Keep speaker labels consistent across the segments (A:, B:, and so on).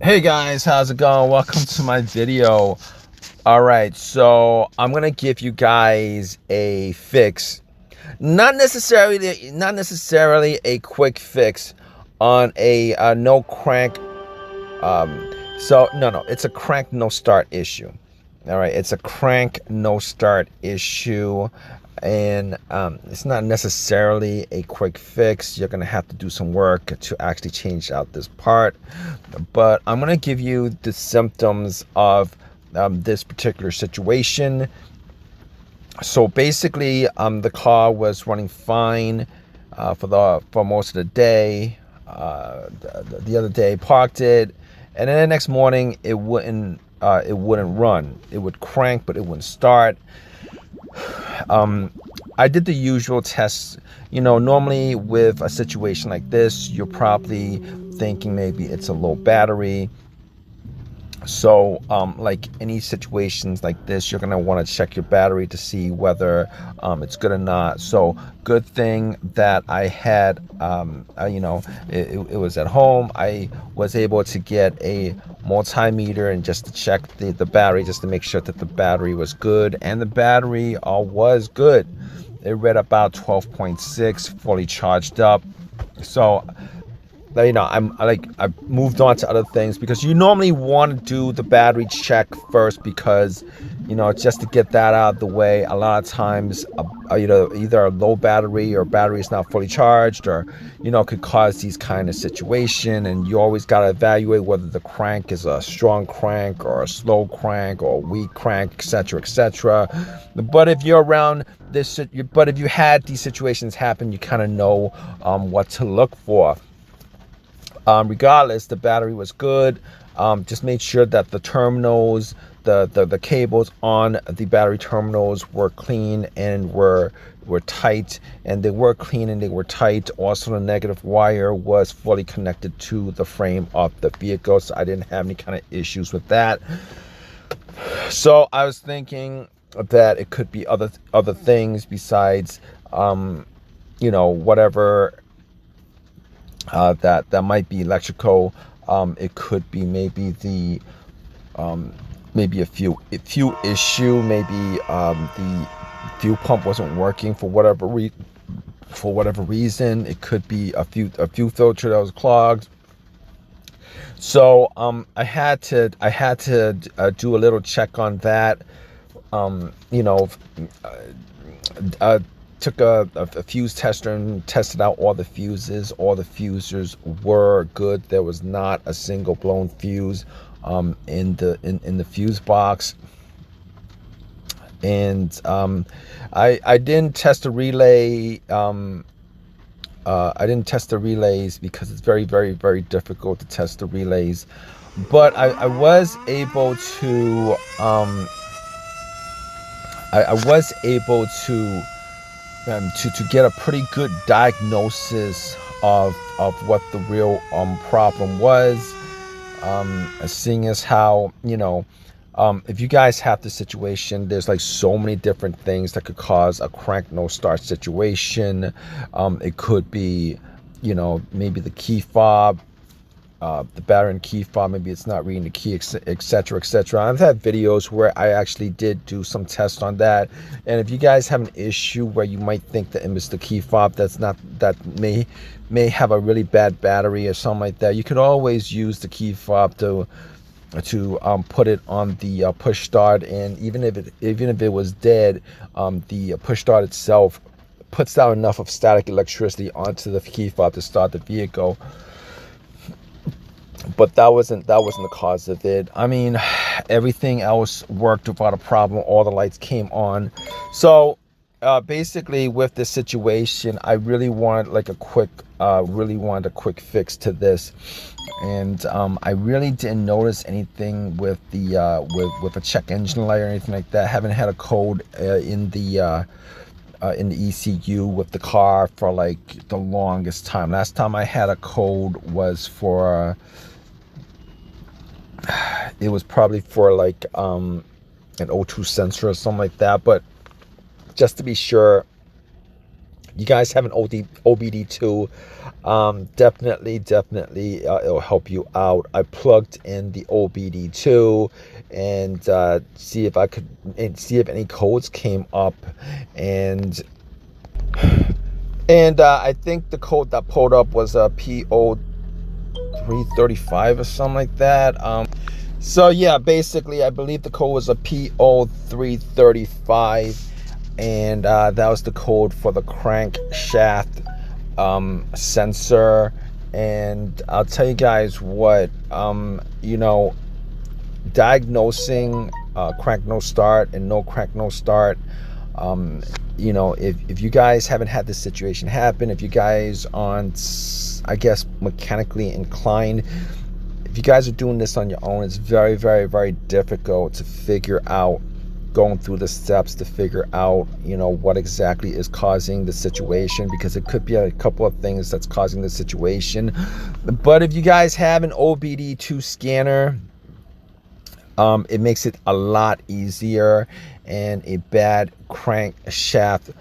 A: Hey guys, how's it going? Welcome to my video. All right, so I'm gonna give you guys a fix, not necessarily a quick fix on a no crank. No, it's a crank no start issue. All right, it's a crank no start issue, and it's not necessarily a quick fix. You're gonna have to do some work to actually change out this part, but I'm gonna give you the symptoms of this particular situation. So basically, the car was running fine for most of the day. The other day, parked it, and then the next morning it wouldn't run. It would crank, but it wouldn't start. I did the usual tests. Normally with a situation like this, you're probably thinking maybe it's a low battery. So, like any situations like this, you're gonna want to check your battery to see whether it's good or not. So, good thing that I had, it was at home. I was able to get a multimeter and just to check the battery, just to make sure that the battery was good, and the battery was good. It read about 12.6, fully charged up. So I moved on to other things because you normally want to do the battery check first because just to get that out of the way. A lot of times either a low battery or battery is not fully charged, or could cause these kind of situation, and you always got to evaluate whether the crank is a strong crank or a slow crank or a weak crank, etc., etc. But if you're around this, but if you had these situations happen, you kind of know what to look for. Regardless, the battery was good. Just made sure that the terminals, the cables on the battery terminals were clean and were tight, and they were clean and they were tight. Also, the negative wire was fully connected to the frame of the vehicle, so I didn't have any kind of issues with that. So I was thinking that it could be other things besides whatever that might be electrical. It could be maybe the maybe a fuel issue. Maybe the fuel pump wasn't working for whatever reason. It could be a fuel filter that was clogged. So I had to do a little check on that. Um, you know, uh, Took a fuse tester and tested out all the fuses. All the fuses were good. There was not a single blown fuse in the fuse box. And I didn't test the relay. I didn't test the relays because it's very, very, very difficult to test the relays. But I was able to I was able to get a pretty good diagnosis of what the real problem was. Seeing as how if you guys have the situation, there's like so many different things that could cause a crank no start situation. It could be maybe the key fob, the battery and key fob, maybe it's not reading the key, etc., etc. I've had videos where I actually did do some tests on that, and if you guys have an issue where you might think that it's the key fob that may have a really bad battery or something like that, you could always use the key fob to put it on the push start, and even if it was dead, the push start itself puts out enough of static electricity onto the key fob to start the vehicle. But that wasn't the cause of it. I mean, everything else worked without a problem. All the lights came on. So basically, with this situation, I really wanted a quick fix to this. And I really didn't notice anything with the with a check engine light or anything like that. Haven't had a code in the ECU with the car for like the longest time. Last time I had a code was for it was probably for like an O2 sensor or something like that. But just to be sure, you guys have an OBD2, definitely it'll help you out. I plugged in the OBD2 and see if any codes came up, and I think the code that pulled up was a PO 335 or something like that. So yeah, basically I believe the code was a PO 335, and that was the code for the crankshaft sensor. And I'll tell you guys what, you know, diagnosing crank no start and no crank no start, you know, if you guys haven't had this situation happen, if you guys aren't, I guess, mechanically inclined, if you guys are doing this on your own, it's very difficult to figure out, going through the steps to figure out, you know, what exactly is causing the situation, because it could be a couple of things that's causing the situation. But if you guys have an OBD2 scanner, it makes it a lot easier, and a bad crankshaft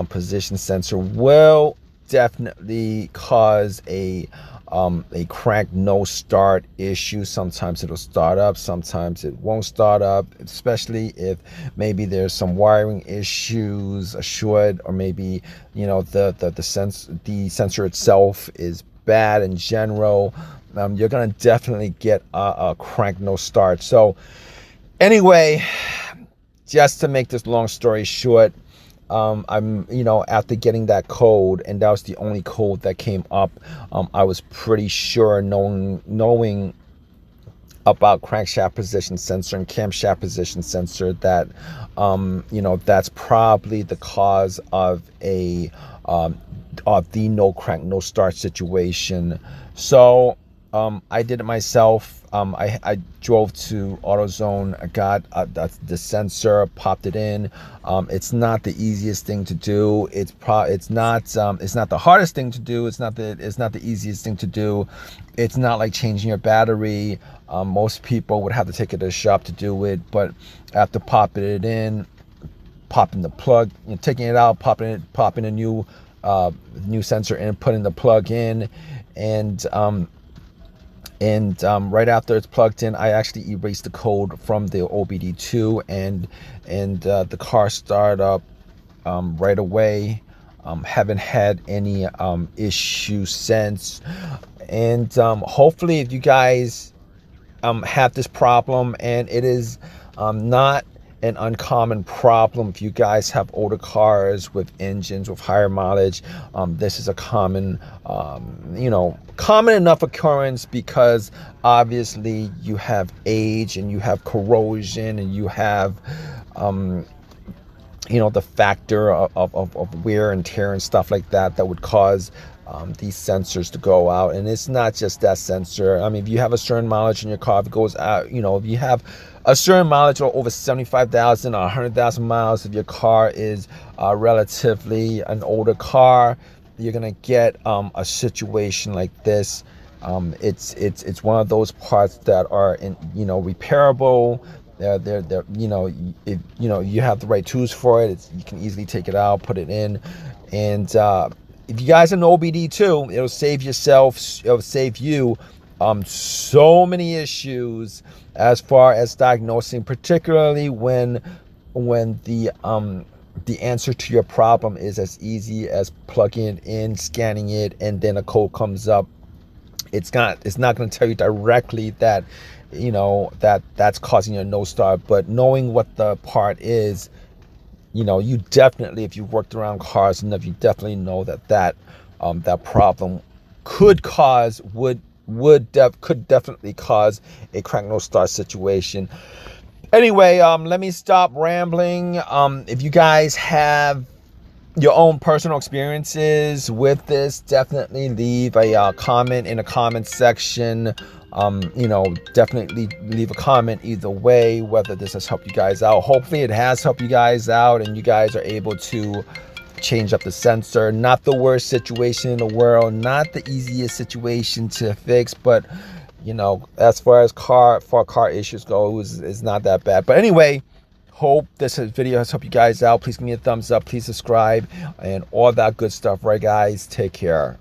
A: position sensor will definitely cause a crank no start issue. Sometimes it'll start up, sometimes it won't start up, especially if maybe there's some wiring issues, a short, or maybe, you know, the sensor itself is bad in general. You're gonna definitely get a crank no start. So anyway, just to make this long story short, I'm, you know, after getting that code, and that was the only code that came up, I was pretty sure, knowing about crankshaft position sensor and camshaft position sensor, that you know, that's probably the cause of the no crank no start situation. So I did it myself. I drove to AutoZone, I got the sensor, popped it in. It's not the easiest thing to do. It's not the hardest thing to do. It's not the easiest thing to do. It's not like changing your battery. Most people would have to take it to the shop to do it, but after popping it in, popping the plug, you know, taking it out, popping a new sensor in, putting the plug in, and right after it's plugged in, I actually erased the code from the OBD2, and the car started up right away. Haven't had any issues since. And hopefully, if you guys have this problem, and it is not an uncommon problem, if you guys have older cars with engines with higher mileage, this is a common, you know, common enough occurrence, because obviously you have age, and you have corrosion, and you have you know, the factor of wear and tear and stuff like that would cause these sensors to go out. And it's not just that sensor. I mean, if you have a certain mileage in your car, if it goes out, you know, if you have a certain mileage or over 75,000 or 100,000 miles, if your car is relatively an older car, you're gonna get a situation like this. It's one of those parts that are, you know, repairable. They're you know, if you know, you have the right tools for it, you can easily take it out, put it in. And if you guys are an OBD2, it'll save you so many issues as far as diagnosing, particularly when the answer to your problem is as easy as plugging it in, scanning it, and then a code comes up. It's not going to tell you directly that, you know, that's causing a no start, but knowing what the part is, you know, you definitely, if you've worked around cars enough, you definitely know that problem could definitely cause a crank no start situation. Anyway, let me stop rambling. If you guys have your own personal experiences with this, definitely leave a comment in the comment section. You know, definitely leave a comment either way, whether this has helped you guys out. Hopefully it has helped you guys out, and you guys are able to change up the sensor. Not the worst situation in the world, not the easiest situation to fix, but you know, as far as car issues go, it's not that bad. But anyway, Hope this video has helped you guys out. Please give me a thumbs up. Please subscribe and all that good stuff, right, guys? Take care.